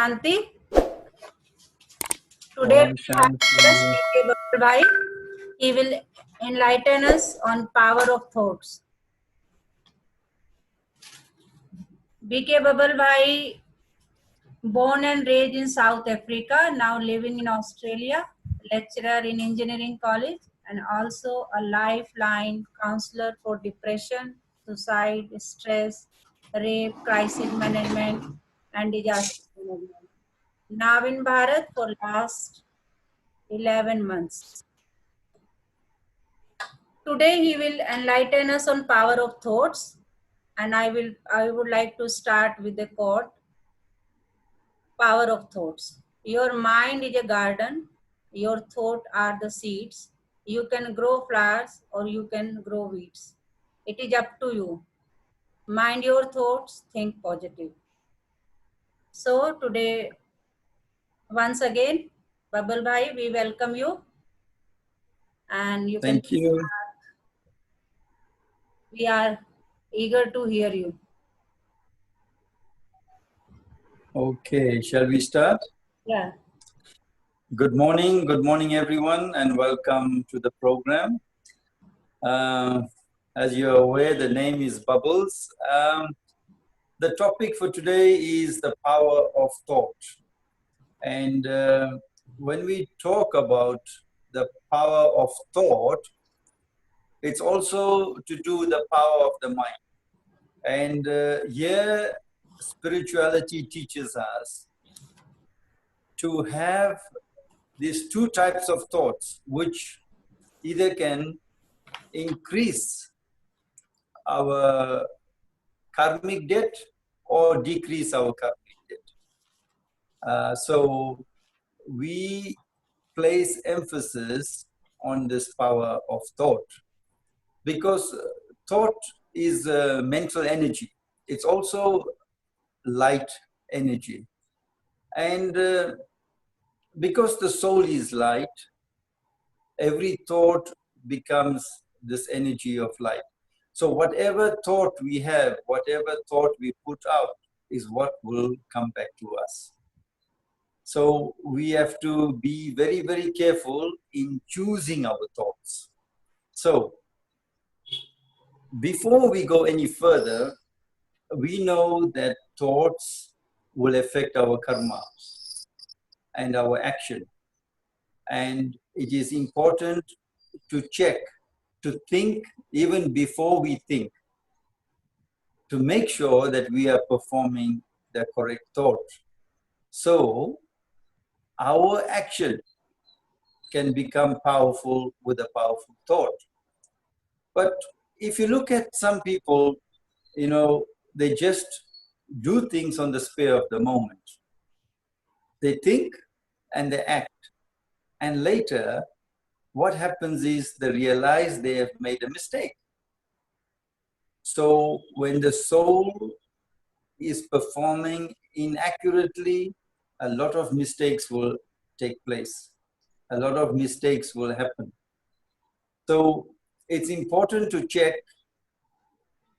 Shanti. Today Om we have with us Shanti. B.K. Babal Bhai. He will enlighten us on power of thoughts. B.K. Babal Bhai, born and raised in South Africa, now living in Australia, lecturer in engineering college, and also a lifeline counselor for depression, suicide, stress, rape, crisis management, and disaster management. Now in Bharat for last 11 months. Today he will enlighten us on power of thoughts, and I would like to start with the quote. Power of thoughts. Your mind is a garden. Your thoughts are the seeds. You can grow flowers or you can grow weeds. It is up to you. Mind your thoughts, think positive. So today, once again, Babal Bhai, we welcome you. And you can, Thank you. we are eager to hear you. Okay, shall we start? Yeah. Good morning everyone, and welcome to the program. As you're aware, the name is Bubbles. The topic for today is the power of thought. And when we talk about the power of thought, it's also to do with the power of the mind. And here, spirituality teaches us to have these two types of thoughts, which either can increase our karmic debt or decrease our karmic debt. So we place emphasis on this power of thought, because thought is mental energy. It's also light energy. And because the soul is light, every thought becomes this energy of light. So whatever thought we have, whatever thought we put out is what will come back to us. So we have to be very, very careful in choosing our thoughts. So before we go any further, we know that thoughts will affect our karma and our action. And it is important to check, to think even before we think, to make sure that we are performing the correct thought. So our action can become powerful with a powerful thought. But if you look at some people, they just do things on the spur of the moment. They think and they act. And later, what happens is they realize they have made a mistake. So when the soul is performing inaccurately, a lot of mistakes will take place. A lot of mistakes will happen. So it's important to check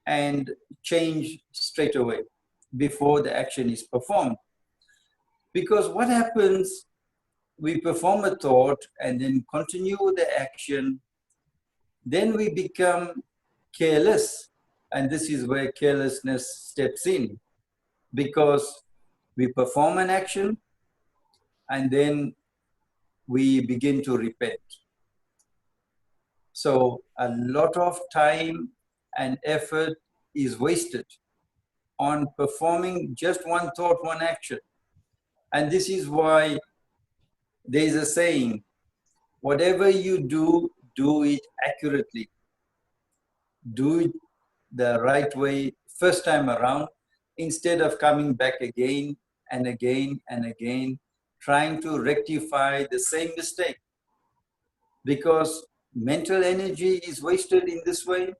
and change straight away before the action is performed. Because what happens, we perform a thought and then continue the action, then we become careless. And this is where carelessness steps in, because we perform an action and then we begin to repent. So a lot of time and effort is wasted on performing just one thought, one action. And this is why there's a saying, whatever you do, do it accurately. Do it the right way first time around, instead of coming back again and again and again, trying to rectify the same mistake. Because mental energy is wasted in this way.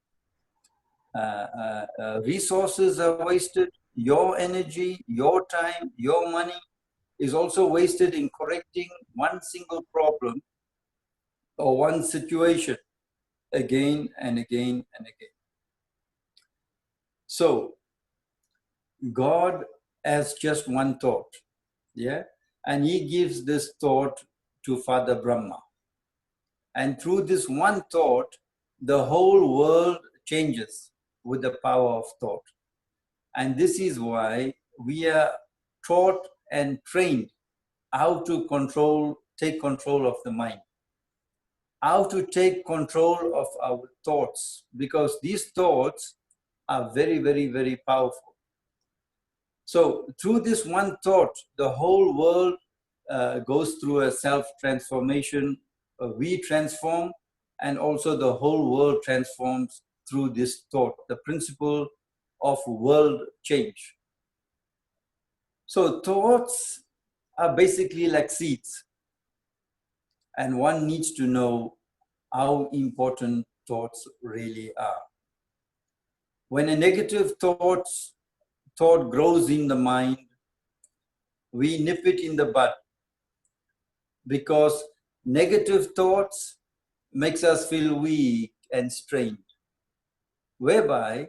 Resources are wasted. Your energy, your time, your money is also wasted in correcting one single problem or one situation again and again and again. So God has just one thought. Yeah, and he gives this thought to Father Brahma. And through this one thought, the whole world changes with the power of thought. And this is why we are taught and trained how to take control of the mind, how to take control of our thoughts, because these thoughts are very, very, very powerful. So through this one thought, the whole world goes through a self-transformation. We transform, and also the whole world transforms through this thought, the principle of world change. So thoughts are basically like seeds, and one needs to know how important thoughts really are. When a negative thought grows in the mind, we nip it in the bud, because negative thoughts makes us feel weak and strained. Whereby,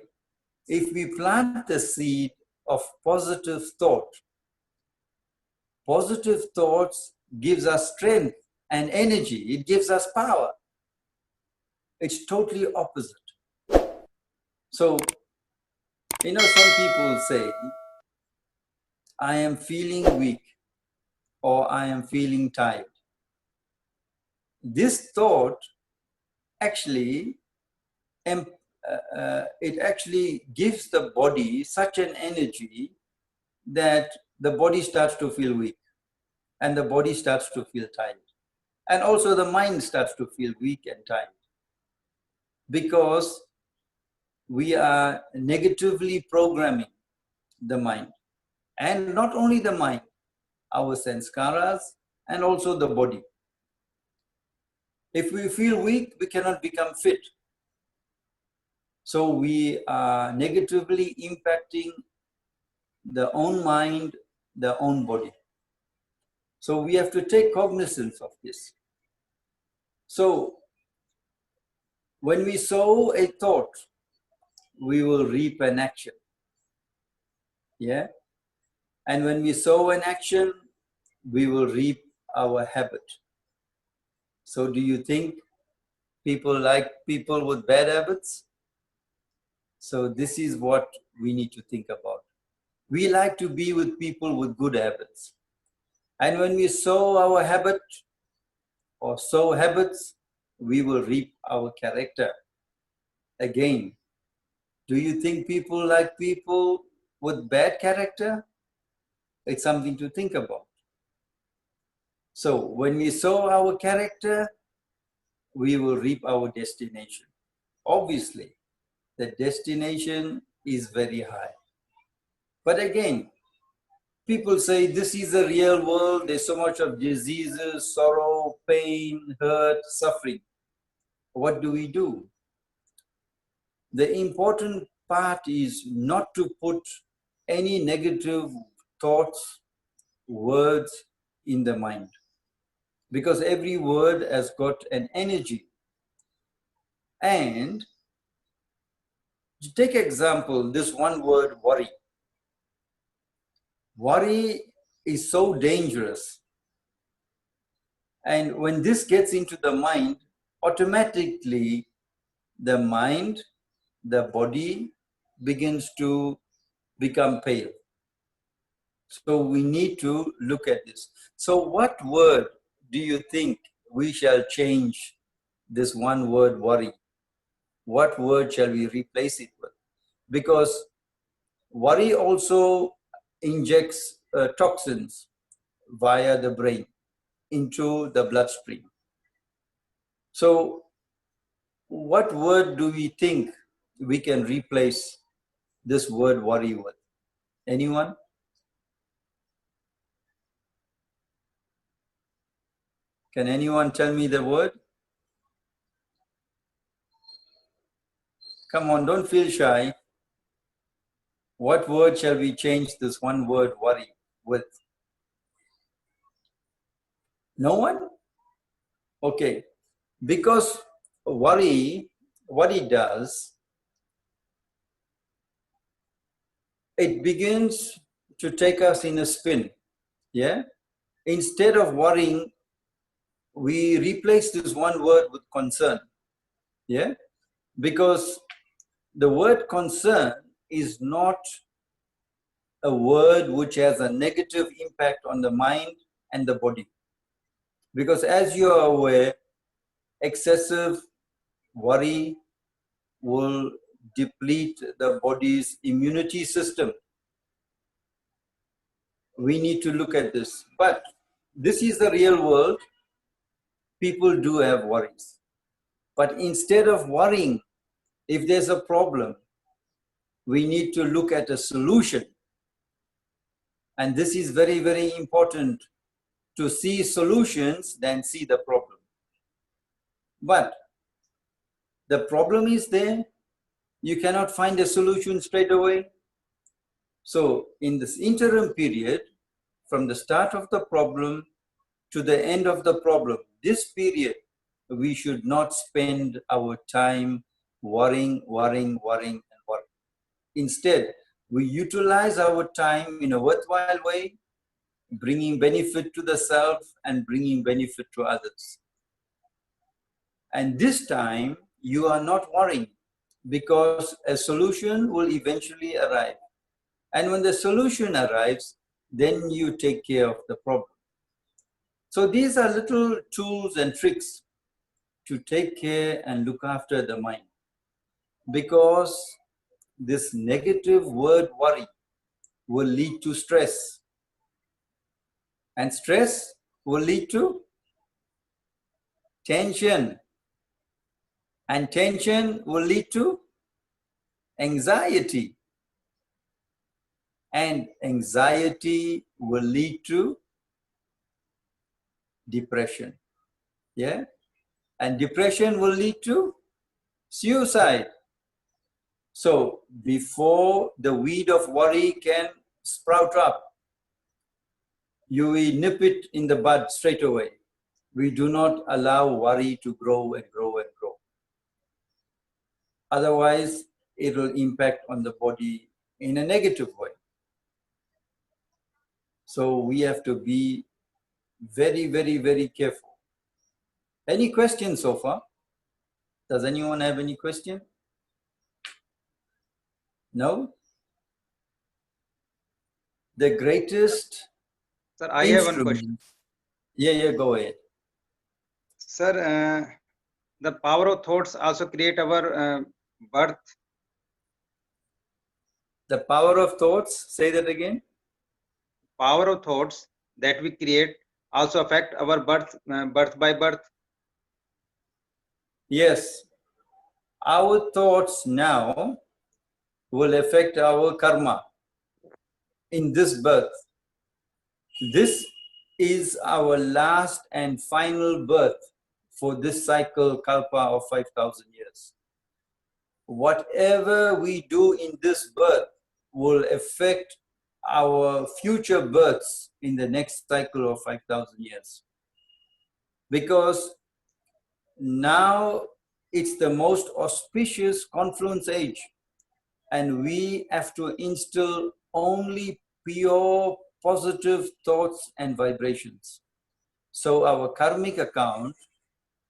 if we plant the seed of positive thoughts gives us strength and energy. It gives us power. It's totally opposite. So, some people say, I am feeling weak or I am feeling tired. This thought actually, it actually gives the body such an energy that the body starts to feel weak and the body starts to feel tired. And also the mind starts to feel weak and tired, because we are negatively programming the mind. And not only the mind, our sanskaras and also the body. If we feel weak, we cannot become fit. So we are negatively impacting the own mind, the own body. So we have to take cognizance of this. So when we sow a thought, we will reap an action. Yeah. And when we sow an action, we will reap our habit. So do you think people like people with bad habits? So this is what we need to think about. We like to be with people with good habits. And when we sow our habit or sow habits, we will reap our character. Again, do you think people like people with bad character? It's something to think about. So when we sow our character, we will reap our destination. Obviously, the destination is very high. But again, people say this is the real world. There's so much of diseases, sorrow, pain, hurt, suffering. What do we do? The important part is not to put any negative thoughts, words in the mind, because every word has got an energy. And to take example, this one word, worry. Worry is so dangerous. And when this gets into the mind, automatically the mind, the body begins to become pale. So we need to look at this. So what word do you think we shall change this one word, worry? What word shall we replace it with? Because worry also injects toxins via the brain into the bloodstream. So what word do we think we can replace this word worry with? Anyone? Can anyone tell me the word? Come on, don't feel shy. What word shall we change this one word worry with? No one? Okay. Because worry, what it does, it begins to take us in a spin. Yeah. Instead of worrying, we replace this one word with concern. Yeah. Because the word concern is not a word which has a negative impact on the mind and the body. Because as you are aware, excessive worry will deplete the body's immunity system. We need to look at this. But this is the real world. People do have worries. But instead of worrying, if there's a problem, we need to look at a solution. And this is very, very important, to see solutions than see the problem. But the problem is there. You cannot find a solution straight away. So in this interim period, from the start of the problem to the end of the problem, this period, we should not spend our time worrying. Instead, we utilize our time in a worthwhile way, bringing benefit to the self and bringing benefit to others. And this time, you are not worrying, because a solution will eventually arrive. And when the solution arrives, then you take care of the problem. So these are little tools and tricks to take care and look after the mind. Because this negative word worry will lead to stress. And stress will lead to tension. And tension will lead to anxiety. And anxiety will lead to depression. Yeah? And depression will lead to suicide. So before the weed of worry can sprout up, you will nip it in the bud straight away. We do not allow worry to grow and grow and grow. Otherwise, it will impact on the body in a negative way. So we have to be very, very, very careful. Any questions so far? Does anyone have any question? No? The greatest Sir, I have one question. instrument. Yeah, go ahead. Sir, the power of thoughts also create our birth. The power of thoughts, say that again. Power of thoughts that we create also affect our birth, birth by birth. Yes. Our thoughts now will affect our karma in this birth. This is our last and final birth for this cycle kalpa of 5,000 years. Whatever we do in this birth will affect our future births in the next cycle of 5,000 years. Because now it's the most auspicious confluence age, and we have to instill only pure positive thoughts and vibrations. So our karmic account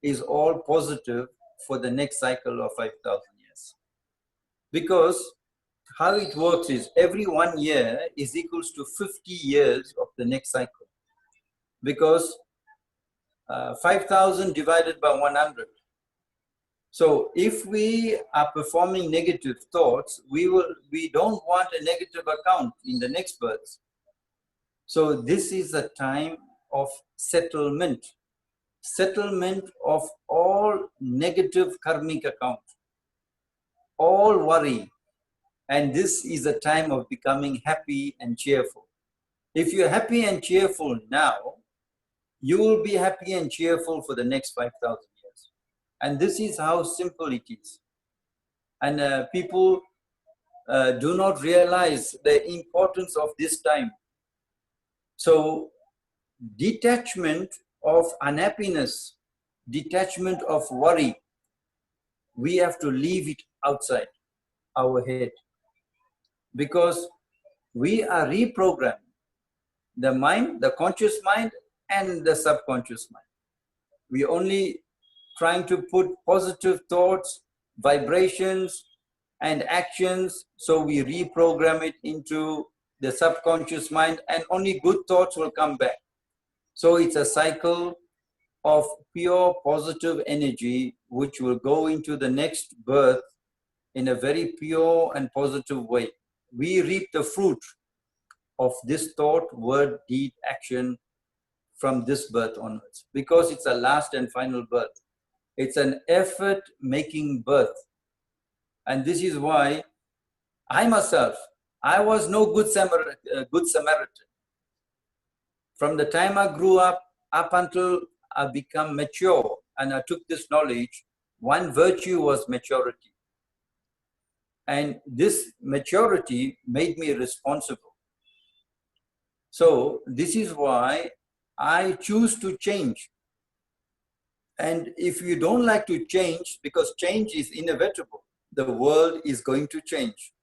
is all positive for the next cycle of 5,000 years. Because how it works is every 1 year is equals to 50 years of the next cycle. Because 5,000 divided by 100. So if we are performing negative thoughts, we don't want a negative account in the next birth. So this is a time of settlement. Settlement of all negative karmic account, all worry. And this is a time of becoming happy and cheerful. If you're happy and cheerful now, you will be happy and cheerful for the next 5,000 years. And this is how simple it is. And people do not realize the importance of this time. So detachment of unhappiness, detachment of worry, we have to leave it outside our head. Because we are reprogrammed. the mind, the conscious mind, and the subconscious mind. We're only trying to put positive thoughts, vibrations, and actions, so we reprogram it into the subconscious mind, and only good thoughts will come back. So it's a cycle of pure positive energy, which will go into the next birth in a very pure and positive way. We reap the fruit of this thought, word, deed, action from this birth onwards, because it's a last and final birth. It's an effort-making birth. And this is why I myself, I was no good Samaritan. From the time I grew up until I become mature and I took this knowledge, one virtue was maturity. And this maturity made me responsible. So this is why I choose to change. And if you don't like to change, because change is inevitable, the world is going to change.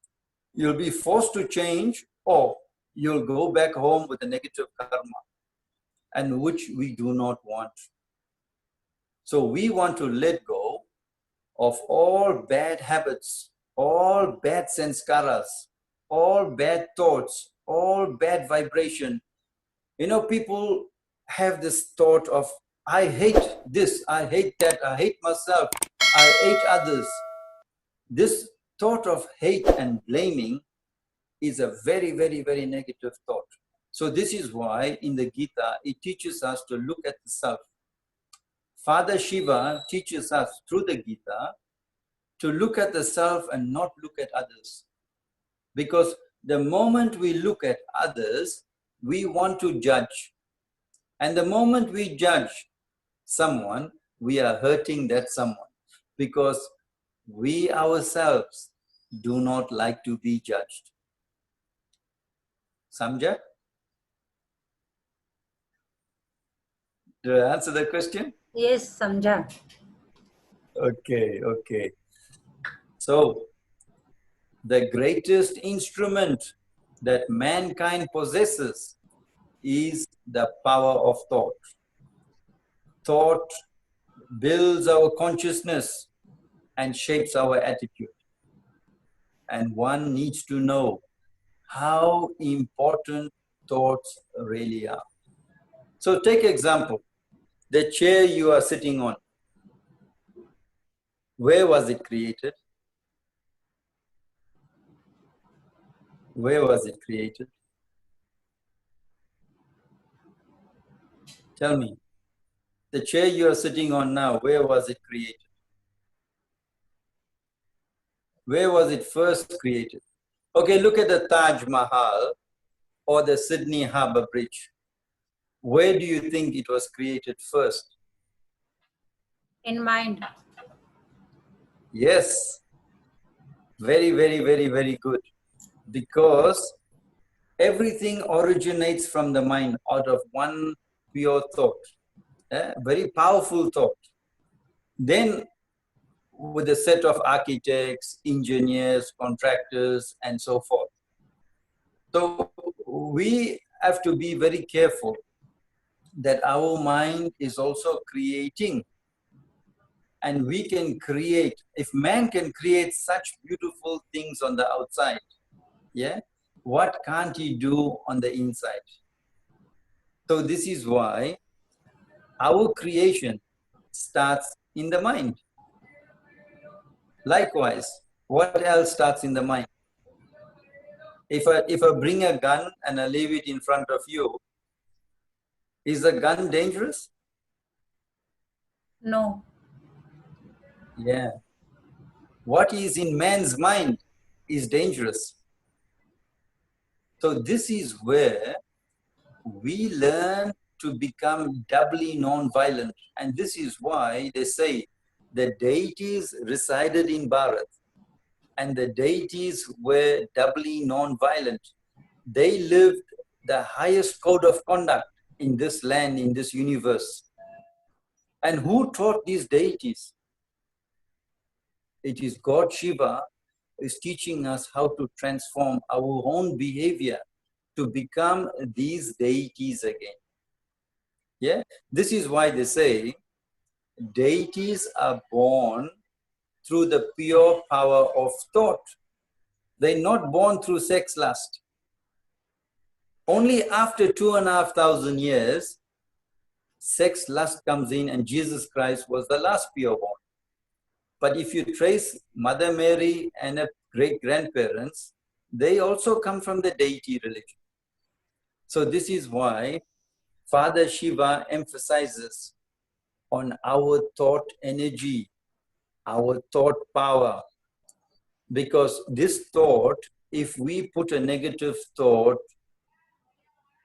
You'll be forced to change, or you'll go back home with a negative karma, and which we do not want. So we want to let go of all bad habits, all bad sanskaras, all bad thoughts, all bad vibration. You know, people have this thought of, I hate this, I hate that, I hate myself, I hate others. This thought of hate and blaming is a very, very, very negative thought. So this is why in the Gita, it teaches us to look at the self. Father Shiva teaches us through the Gita to look at the self and not look at others. Because the moment we look at others, we want to judge. And the moment we judge someone, we are hurting that someone, because we ourselves do not like to be judged. Samjha? Do I answer the question? Yes, Samjha. Okay, okay. So, the greatest instrument that mankind possesses is the power of thought. Thought builds our consciousness and shapes our attitude. And one needs to know how important thoughts really are. So take example, the chair you are sitting on. Where was it created? Where was it created? Tell me. The chair you are sitting on now, where was it created? Where was it first created? Okay, look at the Taj Mahal or the Sydney Harbour Bridge. Where do you think it was created first? In mind. Yes. Very, very, very, very good. Because everything originates from the mind out of one pure thought. Very powerful thought. Then with a set of architects, engineers, contractors, and so forth. So we have to be very careful that our mind is also creating. And we can create, if man can create such beautiful things on the outside, yeah, what can't he do on the inside? So this is why our creation starts in the mind. Likewise, what else starts in the mind? If I bring a gun and I leave it in front of you, is the gun dangerous? No. Yeah. What is in man's mind is dangerous. So this is where we learn to become doubly non-violent. And this is why they say the deities resided in Bharat and the deities were doubly non-violent. They lived the highest code of conduct in this land, in this universe. And who taught these deities? It is God Shiva is teaching us how to transform our own behavior to become these deities again. Yeah, this is why they say deities are born through the pure power of thought. They're not born through sex lust. Only after 2,500 years, sex lust comes in, and Jesus Christ was the last pure born. But if you trace Mother Mary and her great grandparents, they also come from the deity religion. So this is why Father Shiva emphasizes on our thought energy, our thought power. Because this thought, if we put a negative thought,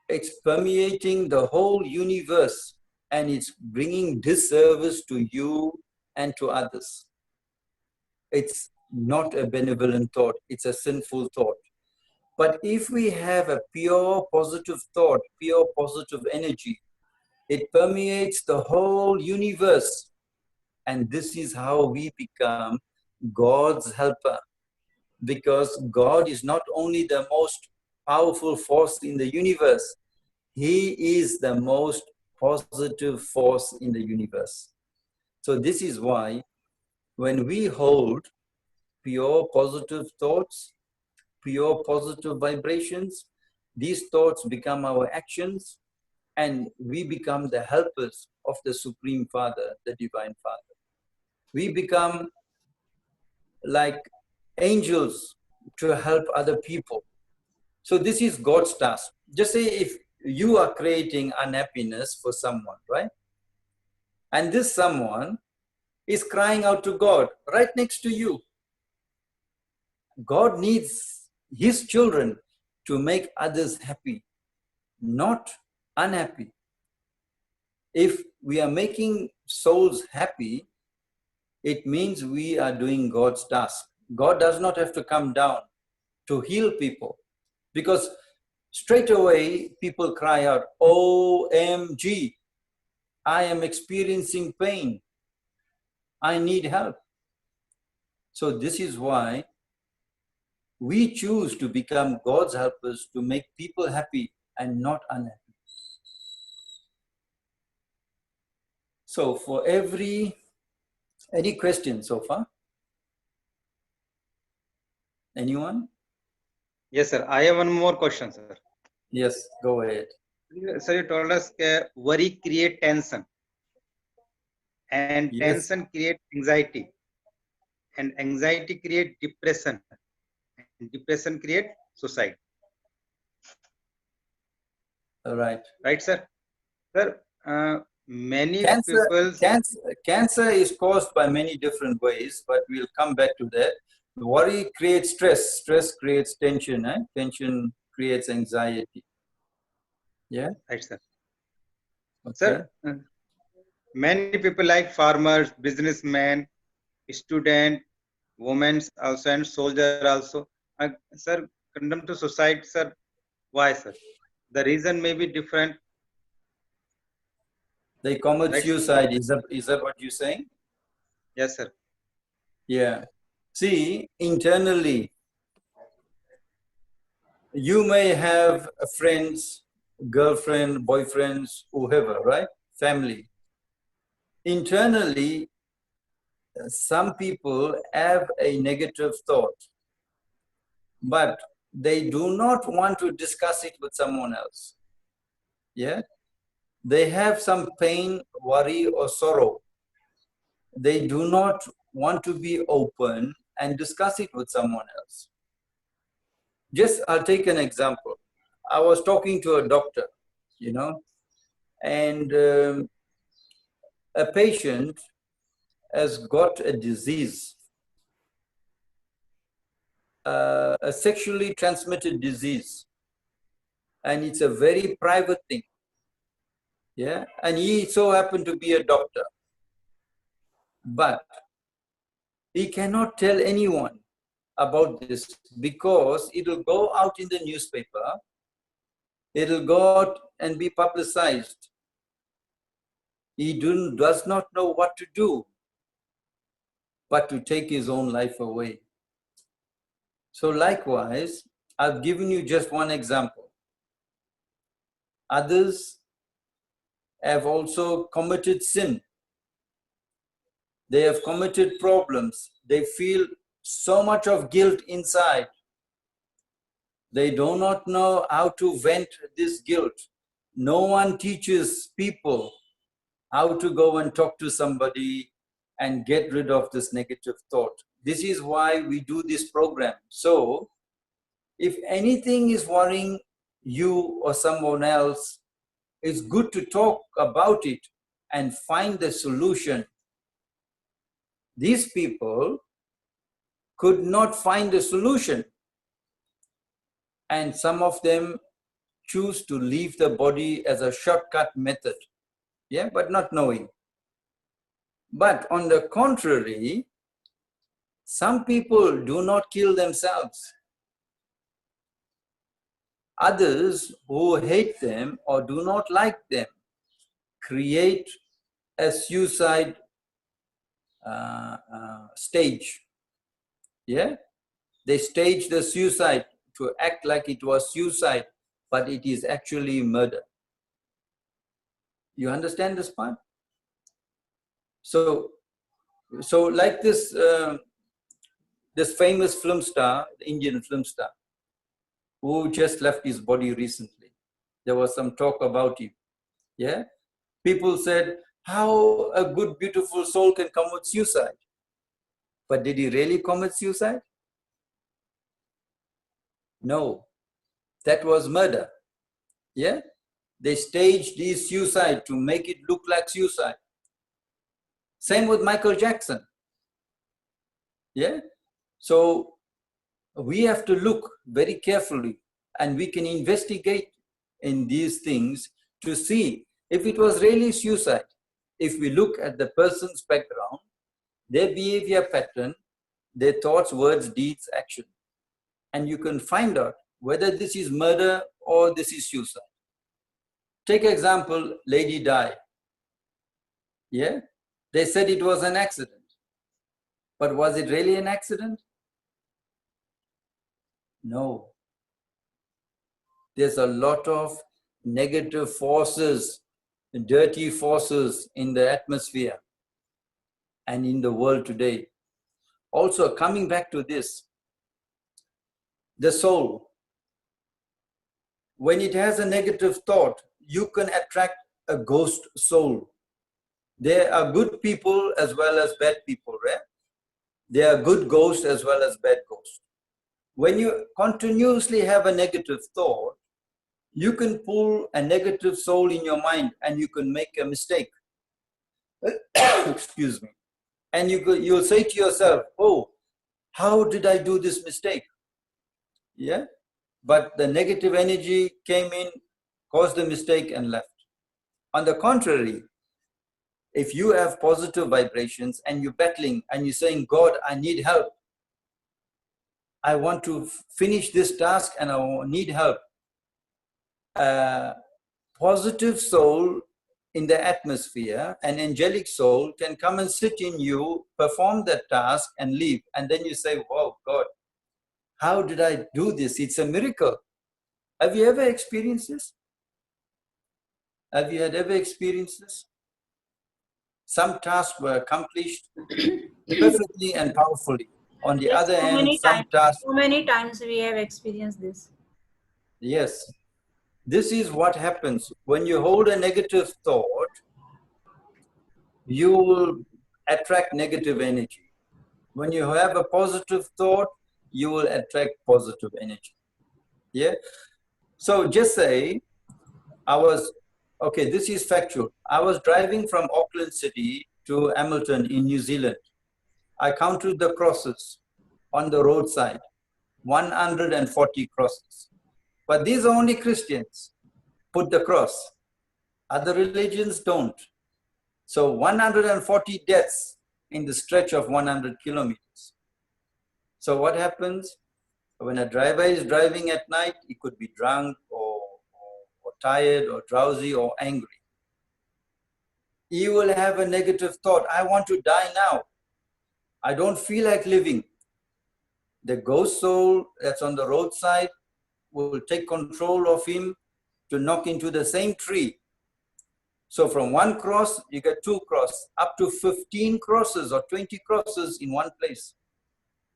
it's permeating the whole universe and it's bringing disservice to you and to others. It's not a benevolent thought, it's a sinful thought. But if we have a pure positive thought, pure positive energy, it permeates the whole universe. And this is how we become God's helper. Because God is not only the most powerful force in the universe, He is the most positive force in the universe. So this is why when we hold pure positive thoughts, pure positive vibrations, these thoughts become our actions, and we become the helpers of the Supreme Father, the Divine Father. We become like angels to help other people. So this is God's task. Just say if you are creating unhappiness for someone, right? And this someone is crying out to God right next to you. God needs His children to make others happy, not unhappy. If we are making souls happy, it means we are doing God's task. God does not have to come down to heal people, because straight away people cry out, OMG, I am experiencing pain. I need help. So this is why we choose to become God's helpers to make people happy and not unhappy. So for any questions so far? Anyone? Yes, sir. I have one more question, sir. Yes, go ahead. Sir, you told us that worry create tension, and Yes. tension create anxiety, and anxiety create depression, and depression create suicide. All right. Right, sir? Sir, many people. Cancer is caused by many different ways, but we'll come back to that. Worry creates stress. Stress creates tension. Tension creates anxiety. Yeah. Right, sir. Okay. Sir, many people like farmers, businessmen, student, women also, and soldier also. Sir, condemned to suicide, sir. Why, sir? The reason may be different. They commit Right, suicide. Is that what you're saying? Yes, sir. Yeah. See, internally, you may have friends, girlfriend, boyfriends, whoever, right? Family. Internally, some people have a negative thought, but they do not want to discuss it with someone else. Yeah. They have some pain, worry, or sorrow. They do not want to be open and discuss it with someone else. I'll take an example. I was talking to a doctor, and a patient has got a disease, a sexually transmitted disease, and it's a very private thing. Yeah, and he so happened to be a doctor, but he cannot tell anyone about this because it'll go out in the newspaper, it'll go out and be publicized. He does not know what to do but to take his own life away. So likewise, I've given you just one example. Others have also committed sin. They have committed problems. They feel so much of guilt inside. They do not know how to vent this guilt. No one teaches people how to go and talk to somebody and get rid of this negative thought. This is why we do this program. So if anything is worrying you or someone else, it's good to talk about it and find the solution. These people could not find a solution, and some of them choose to leave the body as a shortcut method, yeah, but not knowing. But on the contrary, some people do not kill themselves. Others who hate them or do not like them create a suicide stage. Yeah, they stage the suicide to act like it was suicide, but it is actually murder. You understand this part? So like this this famous film star, the Indian film star, who just left his body recently. There was some talk about him. Yeah, people said, how a good, beautiful soul can commit suicide. But did he really commit suicide? No, that was murder. Yeah, they staged his suicide to make it look like suicide. Same with Michael Jackson. Yeah, so we have to look very carefully, and we can investigate in these things to see if it was really suicide. If we look at the person's background, their behavior pattern, their thoughts, words, deeds, action, and you can find out whether this is murder or this is suicide. Take example, Lady Di. Yeah, they said it was an accident, but was it really an accident? No. There's a lot of negative forces, dirty forces in the atmosphere and in the world today. Also, coming back to this, the soul, when it has a negative thought, you can attract a ghost soul. There are good people as well as bad people, right? There are good ghosts as well as bad ghosts. When you continuously have a negative thought, you can pull a negative soul in your mind and you can make a mistake. Excuse me. And you'll say to yourself, oh, how did I do this mistake? Yeah. But the negative energy came in, caused the mistake and left. On the contrary, if you have positive vibrations and you're battling and you're saying, God, I need help. I want to finish this task and I need help. A positive soul in the atmosphere, an angelic soul can come and sit in you, perform that task and leave. And then you say, wow, God, how did I do this? It's a miracle. Have you ever experienced this? Have you ever experienced this? Some tasks were accomplished perfectly and powerfully. On the other hand, some tasks... So many times we have experienced this. Yes. This is what happens. When you hold a negative thought, you will attract negative energy. When you have a positive thought, you will attract positive energy. Yeah? So just say, okay, this is factual. I was driving from Auckland City to Hamilton in New Zealand. I counted the crosses on the roadside, 140 crosses. But these are only Christians put the cross. Other religions don't. So 140 deaths in the stretch of 100 kilometers. So what happens? When a driver is driving at night, he could be drunk or tired or drowsy or angry. He will have a negative thought. I want to die now. I don't feel like living. The ghost soul that's on the roadside will take control of him to knock into the same tree. So from one cross, you get 2 crosses, up to 15 crosses or 20 crosses in one place.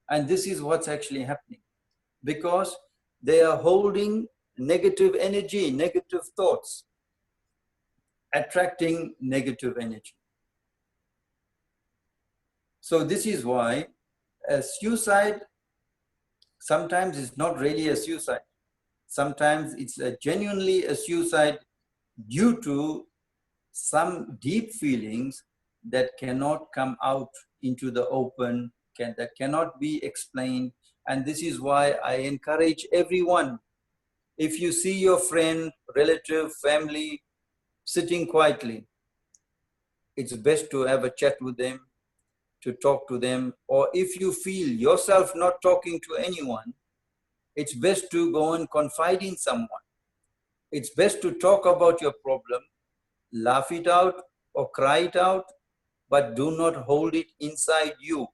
And this is what's actually happening, because they are holding negative energy, negative thoughts, attracting negative energy. So this is why a suicide sometimes is not really a suicide. Sometimes it's genuinely a suicide due to some deep feelings that cannot come out into the open, that cannot be explained. And this is why I encourage everyone, if you see your friend, relative, family sitting quietly, it's best to have a chat with them, to talk to them. Or if you feel yourself not talking to anyone, it's best to go and confide in someone. It's best to talk about your problem, laugh it out or cry it out, but do not hold it inside you.